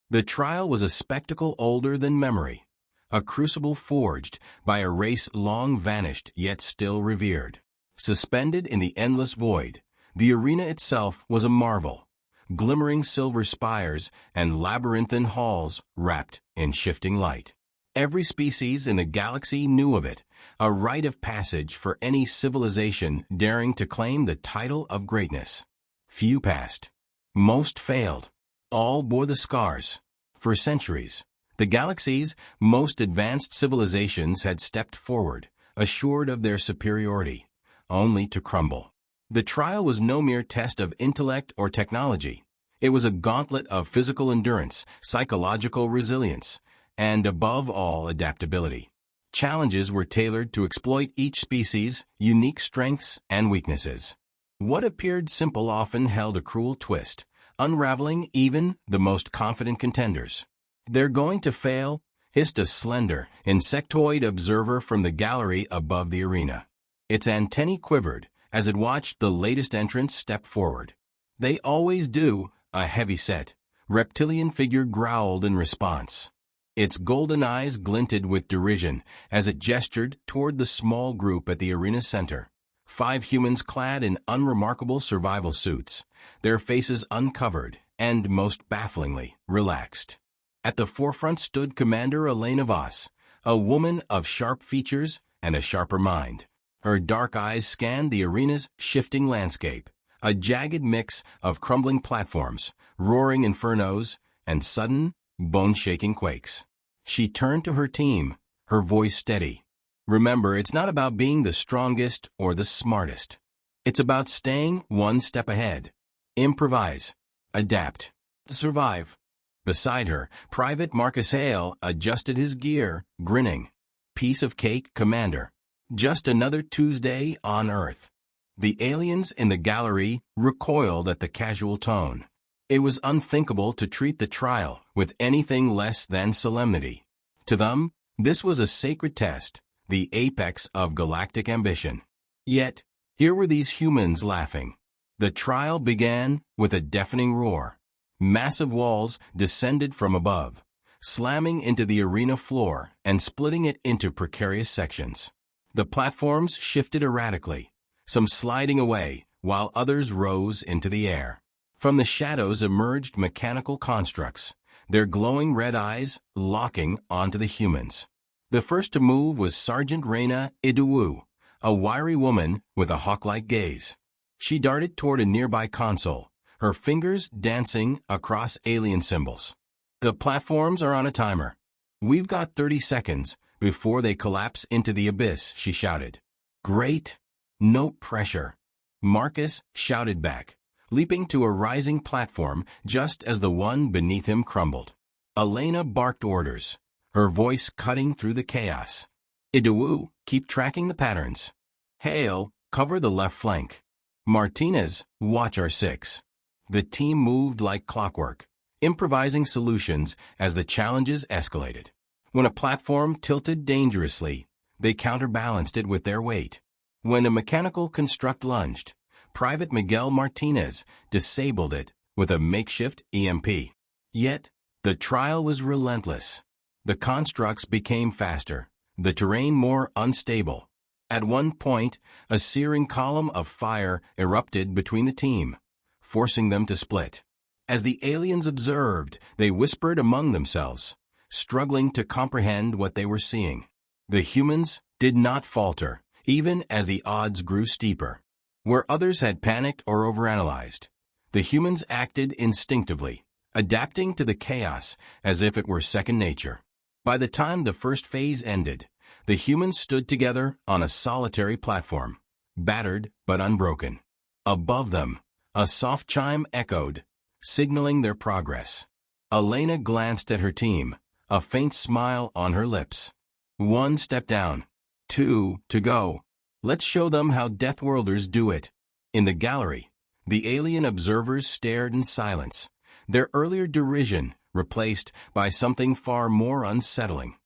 The trial was a spectacle older than memory, a crucible forged by a race long vanished yet still revered. Suspended in the endless void, the arena itself was a marvel, glimmering silver spires and labyrinthine halls wrapped in shifting light. Every species in the galaxy knew of it, a rite of passage for any civilization daring to claim the title of greatness. Few passed. Most failed. All bore the scars. For centuries, the galaxy's most advanced civilizations had stepped forward, assured of their superiority, only to crumble. The trial was no mere test of intellect or technology. It was a gauntlet of physical endurance, psychological resilience, and above all, adaptability. Challenges were tailored to exploit each species' unique strengths and weaknesses. What appeared simple often held a cruel twist, unraveling even the most confident contenders. "They're going to fail," hissed a slender, insectoid observer from the gallery above the arena. Its antennae quivered as it watched the latest entrant step forward. "They always do," a heavy-set, reptilian figure growled in response. Its golden eyes glinted with derision as it gestured toward the small group at the arena's center. 5 humans clad in unremarkable survival suits, their faces uncovered and, most bafflingly, relaxed. At the forefront stood Commander Elena Voss, a woman of sharp features and a sharper mind. Her dark eyes scanned the arena's shifting landscape, a jagged mix of crumbling platforms, roaring infernos, and sudden, bone-shaking quakes. She turned to her team, her voice steady. "Remember, it's not about being the strongest or the smartest. It's about staying one step ahead. Improvise. Adapt. Survive." Beside her, Private Marcus Hale adjusted his gear, grinning. "Piece of cake, Commander. Just another Tuesday on Earth." The aliens in the gallery recoiled at the casual tone. It was unthinkable to treat the trial with anything less than solemnity. To them, this was a sacred test, the apex of galactic ambition. Yet, here were these humans laughing. The trial began with a deafening roar. Massive walls descended from above, slamming into the arena floor and splitting it into precarious sections. The platforms shifted erratically, some sliding away while others rose into the air. From the shadows emerged mechanical constructs, their glowing red eyes locking onto the humans. The first to move was Sergeant Reyna Iduwu, a wiry woman with a hawk-like gaze. She darted toward a nearby console, her fingers dancing across alien symbols. "The platforms are on a timer. We've got 30 seconds before they collapse into the abyss," she shouted. "Great. No pressure," Marcus shouted back, leaping to a rising platform just as the one beneath him crumbled. Elena barked orders, her voice cutting through the chaos. "Iduwu, keep tracking the patterns. Hale, cover the left flank. Martinez, watch our 6. The team moved like clockwork, improvising solutions as the challenges escalated. When a platform tilted dangerously, they counterbalanced it with their weight. When a mechanical construct lunged, Private Miguel Martinez disabled it with a makeshift EMP. Yet, the trial was relentless. The constructs became faster, the terrain more unstable. At one point, a searing column of fire erupted between the team, forcing them to split. As the aliens observed, they whispered among themselves, struggling to comprehend what they were seeing. The humans did not falter, even as the odds grew steeper. Where others had panicked or overanalyzed, the humans acted instinctively, adapting to the chaos as if it were second nature. By the time the first phase ended, the humans stood together on a solitary platform, battered but unbroken. Above them, a soft chime echoed, signaling their progress. Elena glanced at her team, a faint smile on her lips. 1 step down. 2 to go. Let's show them how Deathworlders do it. In the gallery, the alien observers stared in silence, their earlier derision replaced by something far more unsettling: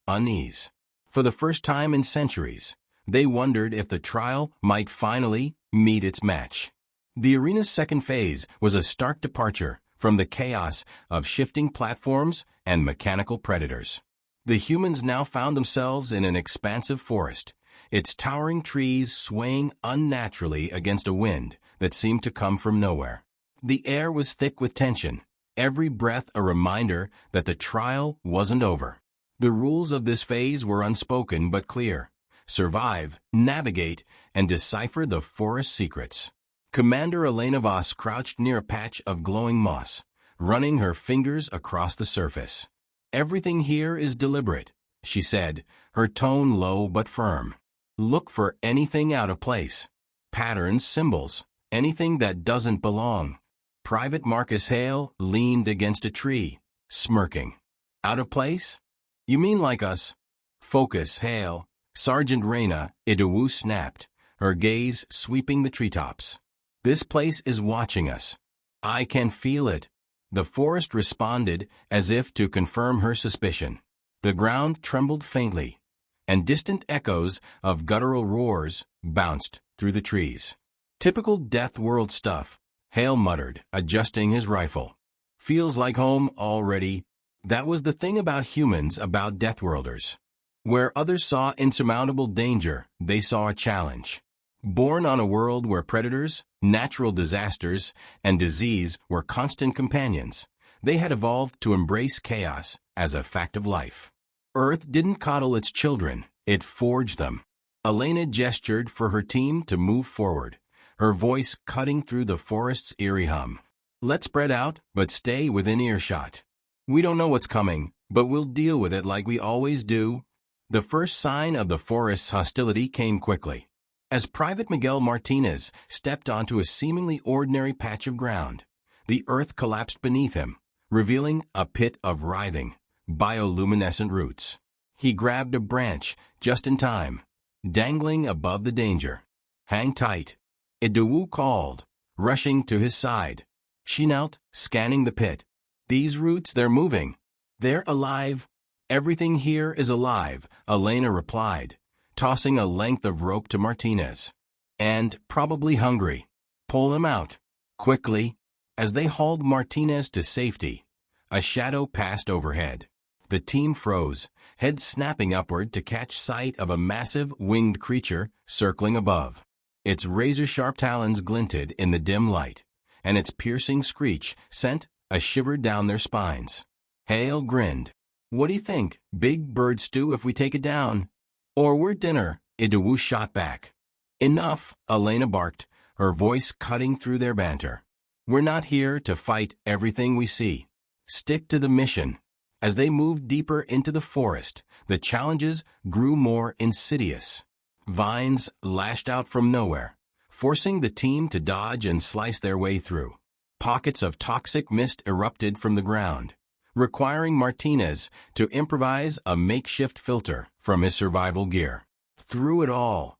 unease. For the first time in centuries, they wondered if the trial might finally meet its match. The arena's second phase was a stark departure from the chaos of shifting platforms and mechanical predators. The humans now found themselves in an expansive forest, its towering trees swaying unnaturally against a wind that seemed to come from nowhere. The air was thick with tension, every breath a reminder that the trial wasn't over. The rules of this phase were unspoken but clear. Survive, navigate, and decipher the forest secrets. Commander Elena Voss crouched near a patch of glowing moss, running her fingers across the surface. "Everything here is deliberate," she said, her tone low but firm. "Look for anything out of place. Patterns, symbols, anything that doesn't belong." Private Marcus Hale leaned against a tree, smirking. "Out of place? You mean like us?" "Focus, Hale." Sergeant Reyna Idowu snapped, her gaze sweeping the treetops. "This place is watching us. I can feel it." The forest responded as if to confirm her suspicion. The ground trembled faintly, and distant echoes of guttural roars bounced through the trees. "Typical Death World stuff," Hale muttered, adjusting his rifle. "Feels like home already." That was the thing about humans, about Deathworlders. Where others saw insurmountable danger, they saw a challenge. Born on a world where predators, natural disasters, and disease were constant companions, they had evolved to embrace chaos as a fact of life. Earth didn't coddle its children, it forged them. Elena gestured for her team to move forward, her voice cutting through the forest's eerie hum. "Let's spread out, but stay within earshot. We don't know what's coming, but we'll deal with it like we always do." The first sign of the forest's hostility came quickly. As Private Miguel Martinez stepped onto a seemingly ordinary patch of ground, the earth collapsed beneath him, revealing a pit of writhing, bioluminescent roots. He grabbed a branch just in time, dangling above the danger. "Hang tight," Idowu called, rushing to his side. She knelt, scanning the pit. "These roots, they're moving. They're alive." "Everything here is alive," Elena replied, tossing a length of rope to Martinez. "And probably hungry. Pull them out." Quickly, as they hauled Martinez to safety, a shadow passed overhead. The team froze, heads snapping upward to catch sight of a massive, winged creature circling above. Its razor-sharp talons glinted in the dim light, and its piercing screech sent a shiver down their spines. Hale grinned. "What do you think, big bird stew, if we take it down? Or we're dinner," Idowu shot back. "Enough," Elena barked, her voice cutting through their banter. "We're not here to fight everything we see. Stick to the mission." As they moved deeper into the forest, the challenges grew more insidious. Vines lashed out from nowhere, forcing the team to dodge and slice their way through. Pockets of toxic mist erupted from the ground, requiring Martinez to improvise a makeshift filter from his survival gear. Through it all,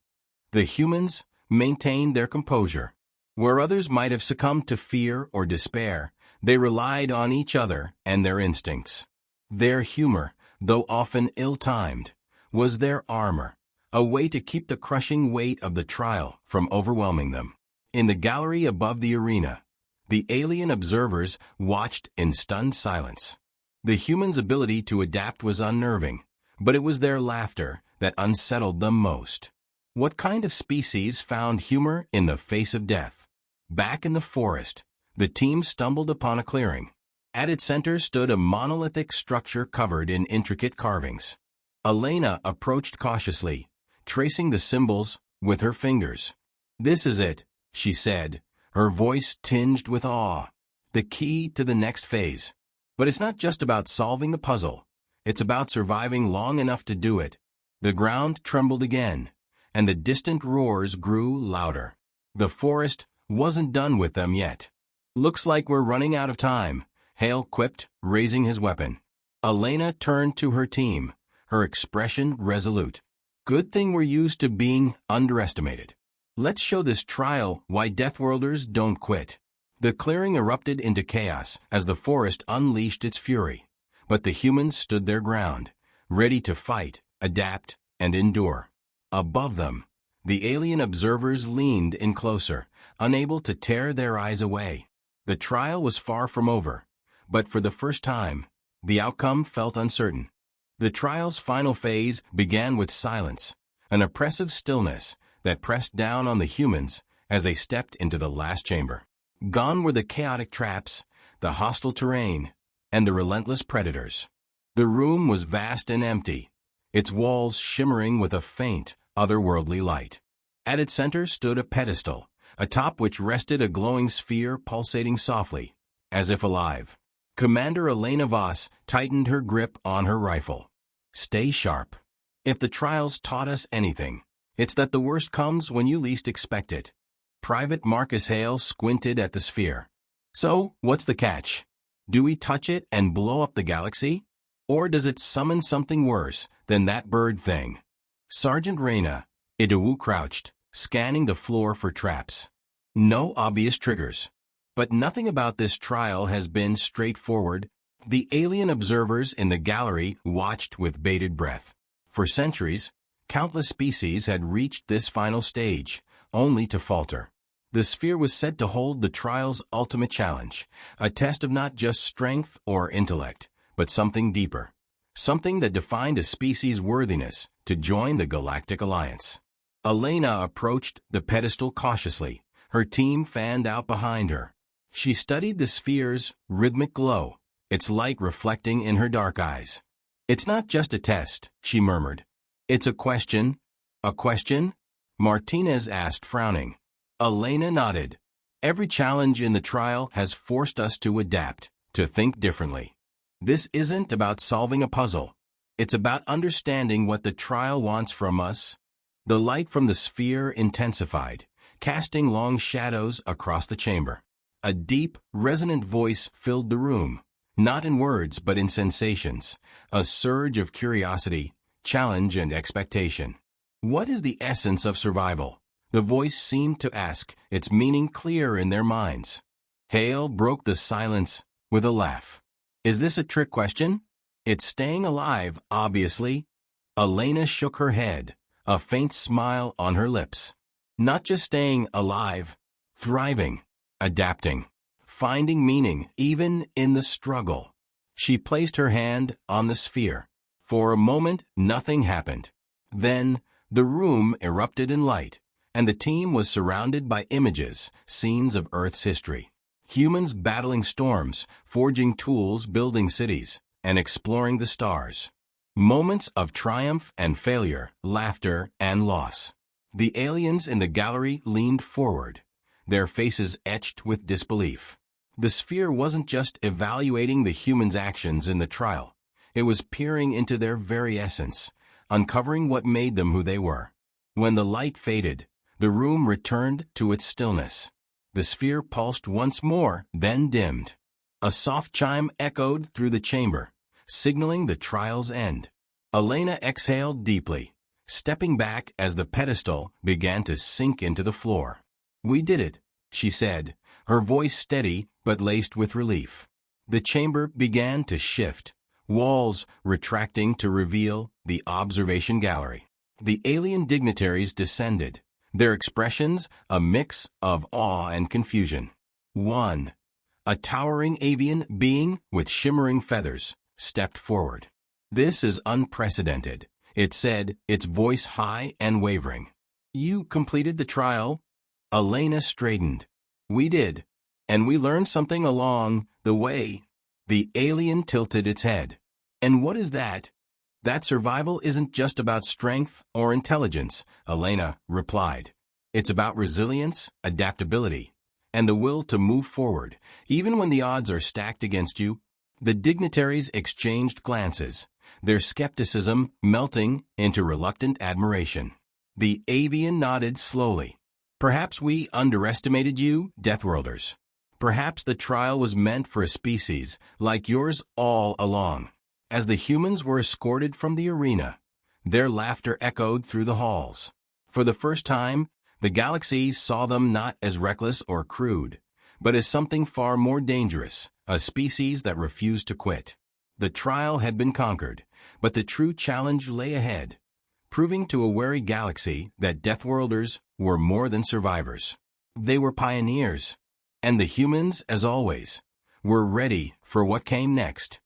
the humans maintained their composure. Where others might have succumbed to fear or despair, they relied on each other and their instincts. Their humor, though often ill-timed, was their armor, a way to keep the crushing weight of the trial from overwhelming them. In the gallery above the arena, the alien observers watched in stunned silence. The humans' ability to adapt was unnerving, but it was their laughter that unsettled them most. What kind of species found humor in the face of death? Back in the forest, the team stumbled upon a clearing. At its center stood a monolithic structure covered in intricate carvings. Elena approached cautiously, tracing the symbols with her fingers. "This is it," she said, her voice tinged with awe. "The key to the next phase. But it's not just about solving the puzzle. It's about surviving long enough to do it." The ground trembled again, and the distant roars grew louder. The forest wasn't done with them yet. "Looks like we're running out of time," Hale quipped, raising his weapon. Elena turned to her team, her expression resolute. "Good thing we're used to being underestimated. Let's show this trial why Deathworlders don't quit." The clearing erupted into chaos as the forest unleashed its fury, but the humans stood their ground, ready to fight, adapt, and endure. Above them, the alien observers leaned in closer, unable to tear their eyes away. The trial was far from over, but for the first time, the outcome felt uncertain. The trial's final phase began with silence, an oppressive stillness that pressed down on the humans as they stepped into the last chamber. Gone were the chaotic traps, the hostile terrain, and the relentless predators. The room was vast and empty, its walls shimmering with a faint, otherworldly light. At its center stood a pedestal, atop which rested a glowing sphere pulsating softly, as if alive. Commander Elena Voss tightened her grip on her rifle. Stay sharp. If the trials taught us anything, it's that the worst comes when you least expect it. Private Marcus Hale squinted at the sphere. So, what's the catch? Do we touch it and blow up the galaxy? Or does it summon something worse than that bird thing? Sergeant Reyna, Idowu crouched, scanning the floor for traps. No obvious triggers. But nothing about this trial has been straightforward. The alien observers in the gallery watched with bated breath. For centuries, countless species had reached this final stage, only to falter. The sphere was said to hold the trial's ultimate challenge, a test of not just strength or intellect, but something deeper, something that defined a species' worthiness to join the Galactic Alliance. Elena approached the pedestal cautiously, her team fanned out behind her. She studied the sphere's rhythmic glow, its light reflecting in her dark eyes. "It's not just a test," she murmured. "It's a question." "A question?" Martinez asked, frowning. Elena nodded. "Every challenge in the trial has forced us to adapt, to think differently. This isn't about solving a puzzle. It's about understanding what the trial wants from us." The light from the sphere intensified, casting long shadows across the chamber. A deep, resonant voice filled the room, not in words but in sensations, a surge of curiosity, challenge and expectation. "What is the essence of survival?" The voice seemed to ask, its meaning clear in their minds. Hale broke the silence with a laugh. "Is this a trick question?" "It's staying alive, obviously." Elena shook her head, a faint smile on her lips. "Not just staying alive, thriving, adapting, finding meaning even in the struggle." She placed her hand on the sphere. For a moment, nothing happened. Then, the room erupted in light, and the team was surrounded by images, scenes of Earth's history. Humans battling storms, forging tools, building cities, and exploring the stars. Moments of triumph and failure, laughter and loss. The aliens in the gallery leaned forward, their faces etched with disbelief. The sphere wasn't just evaluating the humans' actions in the trial. It was peering into their very essence, uncovering what made them who they were. When the light faded, the room returned to its stillness. The sphere pulsed once more, then dimmed. A soft chime echoed through the chamber, signaling the trial's end. Elena exhaled deeply, stepping back as the pedestal began to sink into the floor. "We did it," she said, her voice steady but laced with relief. The chamber began to shift, walls retracting to reveal the observation gallery. The alien dignitaries descended, their expressions a mix of awe and confusion. One, a towering avian being with shimmering feathers, stepped forward. "This is unprecedented," it said, its voice high and wavering. "You completed the trial?" Elena straightened. "We did. And we learned something along the way." The alien tilted its head. "And what is that?" "That survival isn't just about strength or intelligence," Elena replied. "It's about resilience, adaptability, and the will to move forward, even when the odds are stacked against you." The dignitaries exchanged glances, their skepticism melting into reluctant admiration. The avian nodded slowly. "Perhaps we underestimated you, Deathworlders. Perhaps the trial was meant for a species like yours all along." As the humans were escorted from the arena, their laughter echoed through the halls. For the first time, the galaxy saw them not as reckless or crude, but as something far more dangerous, a species that refused to quit. The trial had been conquered, but the true challenge lay ahead, proving to a wary galaxy that Deathworlders were more than survivors. They were pioneers. And the humans, as always, were ready for what came next.